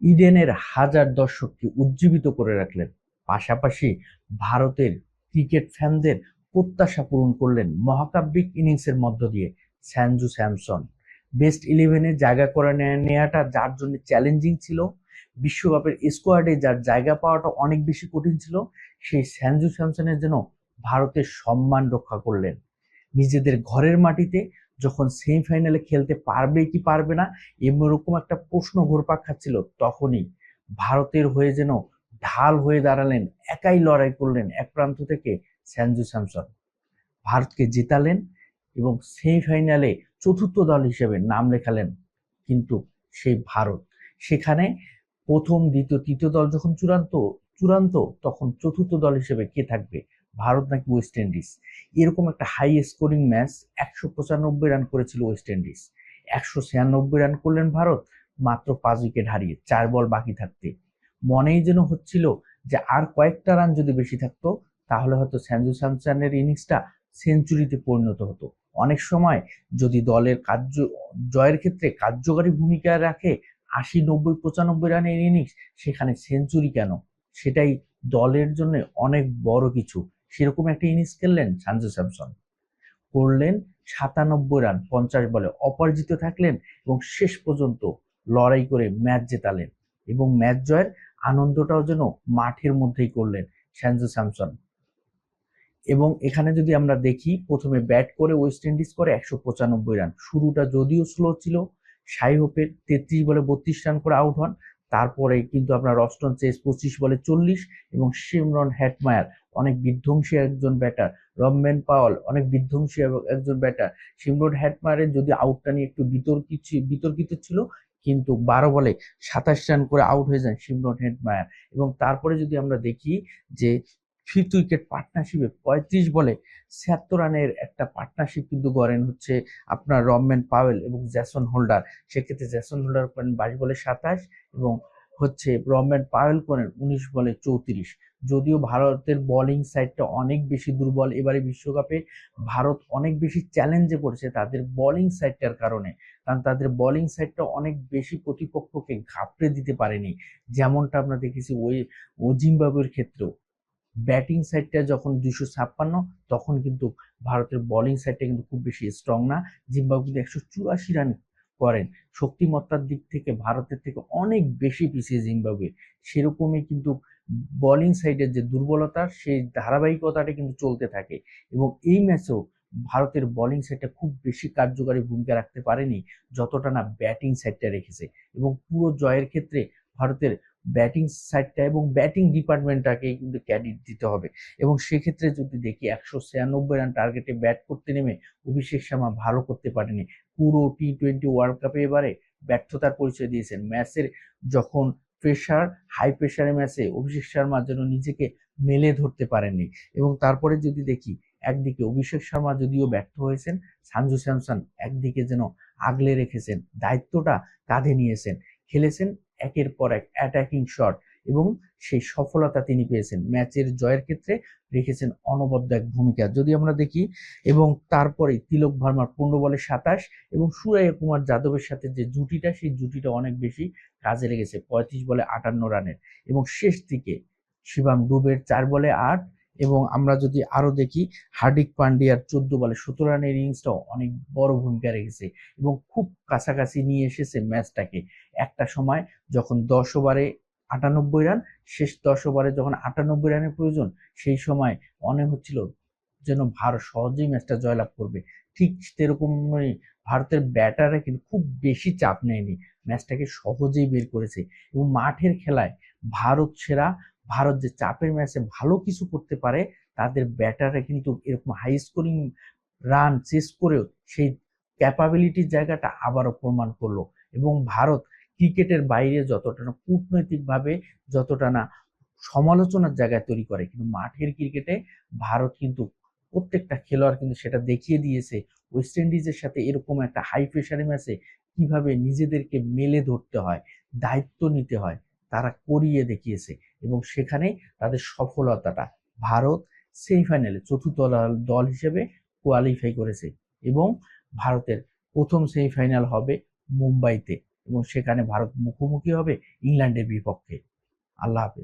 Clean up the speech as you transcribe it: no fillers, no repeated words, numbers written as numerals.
ইডেনের হাজার দর্শককে উজ্জীবিত করে রাখলেন, পাশাপাশি ভারতের ক্রিকেট ফ্যানদের প্রত্যাশা পূরণ করলেন মহাকাব্যিক ইনিংসের মধ্য দিয়ে। সঞ্জু স্যামসন বেস্ট ইলেভেনে জায়গা করে নেওয়াটা যার জন্য চ্যালেঞ্জিং ছিল, বিশ্বকাপের স্কোয়াডে যার জায়গা পাওয়াটা অনেক বেশি কঠিন ছিল, সেই সঞ্জু স্যামসনের জন্য ভারতের সম্মান রক্ষা করলেন। নিজেদের ঘরের মাটিতে যখন সেমিফাইনালে খেলতে পারবে কি পারবে না এরকম একটা প্রশ্ন ঘুরপাক খাচ্ছিল, তখনই ভারতের হয়ে যেন ঢাল হয়ে দাঁড়ালেন, একাই লড়াই করলেন এক প্রান্ত থেকে সঞ্জু স্যামসন, ভারতকে জেতালেন এবং সেমিফাইনালে চতুর্থ দল হিসেবে নাম লেখালেন। কিন্তু সেই ভারত সেখানে প্রথম দ্বিতীয় তৃতীয় দল যখন চূড়ান্ত চূড়ান্ত তখন চতুর্থ দল হিসেবে কে থাকবে, ভারত নাকি ওয়েস্ট ইন্ডিজ? এরকম একটা হাই স্কোরিং ম্যাচ। 195 রান করেছিল ওয়েস্ট ইন্ডিজ, 196 রান করলেন ভারত, মাত্র 5 উইকেট হারিয়ে 4 বল বাকি থাকতে। মনেই যেন হচ্ছিল যে আর কয়েকটা রান যদি বেশি থাকতো তাহলে হয়তো সঞ্জু স্যামসনের ইনিংসটা সেঞ্চুরিতে পরিণত হতো। অনেক সময় যদি দলের জয়ের ক্ষেত্রে কার্যকারী ভূমিকা রাখে 80, 90, 95 রানের ইনিংস, সেখানে সেঞ্চুরি কেন, সেটাই দলের জন্য অনেক বড় কিছু। সেরকম একটা ইনিংস খেললেন সঞ্জু স্যামসন, করলেন 97 রান 50 বলে, অপরাজিত থাকলেন এবং শেষ পর্যন্ত লড়াই করে ম্যাচ জেতালেন। এবং ম্যাচ জয়ের আনন্দটাও যেন মাঠের মধ্যেই করলেন সঞ্জু স্যামসন। এবং এখানে যদি আমরা দেখি, প্রথমে ব্যাট করে ওয়েস্ট ইন্ডিজ করে 195 রান, শুরুটা যদিও স্লো ছিল, শাই হোপের 33 বলে 32 রান করে আউট হন। তারপরে কিন্তু আপনার রস্টন চেস 25 বলে 40 এবং শিমরন হেটমায়ার অনেক বিধ্বংসী একজন ব্যাটার, রমম্যান পাওয়াল অনেক বিধ্বংসী একজন ব্যাটার। শিমরন হেটমায়ারের যদি আউটটা নিয়ে একটু বিতর্কিত ছিল, কিন্তু 12 বলে 27 রান করে আউট হয়ে যান শিমরন হেটমায়ার। এবং তারপরে যদি আমরা দেখি যে ফিফথ উইকেট পার্টনারশিপে 35 বলে 76 রানের একটা পার্টনারশিপ কিন্তু গড়েন হচ্ছে আপনার রমম্যান পাওয়েল এবং জ্যাসন হোল্ডার। সেক্ষেত্রে জ্যাসন হোল্ডার করেন 22 বলে 27 এবং হচ্ছে রমম্যান পাওয়েল করেন 19 বলে 34। যদিও ভারতের বোলিং সাইডটা অনেক বেশি দুর্বল, এবারে বিশ্বকাপে ভারত অনেক বেশি চ্যালেঞ্জে পড়েছে তাদের বোলিং সাইডটার কারণে, কারণ তাদের বোলিং সাইডটা অনেক বেশি প্রতিপক্ষকে ঘাপড়ে দিতে পারেনি। যেমনটা আমরা দেখেছি ও জিম্বাবুয়ের ক্ষেত্রেও ব্যাটিং সাইডটা যখন 256, তখন কিন্তু ভারতের বোলিং সাইডটা কিন্তু খুব বেশি স্ট্রং না। জিম্বাবুয়ে কিন্তু 184 রান করেন, শক্তিমত্তার দিক থেকে ভারতের থেকে অনেক বেশি পিছিয়ে জিম্বাবুয়ে। সেরকমই কিন্তু বোলিং সাইডের যে দুর্বলতা, সেই ধারাবাহিকতাটা কিন্তু চলতে থাকে। এবং এই ম্যাচেও ভারতের বোলিং সাইডটা খুব বেশি কার্যকারী ভূমিকা রাখতে পারেনি যতটা না ব্যাটিং সাইডটা রেখেছে। এবং পুরো জয়ের ক্ষেত্রে ভারতের ব্যাটিং সাইডটা এবং ব্যাটিং ডিপার্টমেন্টটাকে কিন্তু ক্রেডিট দিতে হবে। এবং সেক্ষেত্রে যদি দেখি 196 রান টার্গেটে ব্যাট করতে নেমে অভিষেক শর্মা ভালো করতে পারেনি। পুরো টি-20 ওয়ার্ল্ড কাপে এবারে ব্যর্থতার পরিচয় দিয়েছেন। ম্যাচের যখন হাই প্রেশারের ম্যাচে অভিষেক শর্মা যেন নিজেকে মেলে ধরতে পারেননি। এবং তারপরে যদি দেখি, একদিকে অভিষেক শর্মা যদিও ব্যর্থ হয়েছেন, সঞ্জু স্যামসন একদিকে যেন আগলে রেখেছেন, দায়িত্বটা কাঁধে নিয়েছেন, খেলেছেন একের পর এক অ্যাটাকিং শট এবং সেই সফলতা তিনি পেয়েছেন। ম্যাচের জয়ের ক্ষেত্রে রেখেছেন অনবদ্য এক ভূমিকা যদি আমরা দেখি। এবং তারপরে তিলক ভার্মার 15 বলে 27 এবং সুরাইয়া কুমার যাদবের সাথে যে জুটিটা, সেই জুটিটা অনেক বেশি কাজে লেগেছে, 35 বলে 58 রানের। এবং শেষ দিকে শিবাম ডুবের 4 বলে 8। এবং আমরা যদি আরো দেখি, হার্দিক পান্ডিয়ার 14 বলে 17 রানের ইনিংসটাও অনেক বড় ভূমিকা রেখেছে এবং খুব কাছাকাছি নিয়ে এসেছে ম্যাচটাকে। একটা সময় যখন 10 ওভারে 98 রান, শেষ 10 ওভারে যখন 98 রানের প্রয়োজন, সেই সময় মনে হচ্ছিল যেন ভারত সহজেই ম্যাচটা জয়লাভ করবে। ঠিক সেরকমই ভারতের ব্যাটাররা কিন্তু খুব বেশি চাপ নেয়নি, ম্যাচটাকে সহজেই বের করেছে। এবং মাঠের খেলায় ভারত সেরা, ভারত যে চাপের ম্যাচে ভালো কিছু করতে পারে, তাদের ব্যাটাররা কিন্তু এরকম হাই স্কোরিং রান চেস করেও সেই ক্যাপাবিলিটির জায়গাটা আবারও প্রমাণ করলো। এবং ভারত ক্রিকেটের বাইরে যতটা না কূটনৈতিকভাবে, যতটা না সমালোচনার জায়গায় তৈরি করে, কিন্তু মাঠের ক্রিকেটে ভারত কিন্তু প্রত্যেকটা খেলোয়াড় কিন্তু সেটা দেখিয়ে দিয়েছে। ওয়েস্ট ইন্ডিজের সাথে এরকম একটা হাই প্রেশারের ম্যাচে কিভাবে নিজেদেরকে মেলে ধরতে হয়, দায়িত্ব নিতে হয়, তারা করিয়ে দেখিয়েছে। এবং সেখানে তাদের সফলতাটা, ভারত সেমিফাইনালে চতুর্থ দল হিসেবে কোয়ালিফাই করেছে। এবং ভারতের প্রথম সেমিফাইনাল হবে মুম্বাইতে। এবং সেখানে ভারত মুখোমুখি হবে ইংল্যান্ডের বিপক্ষে। আল্লাহ হাফেজ।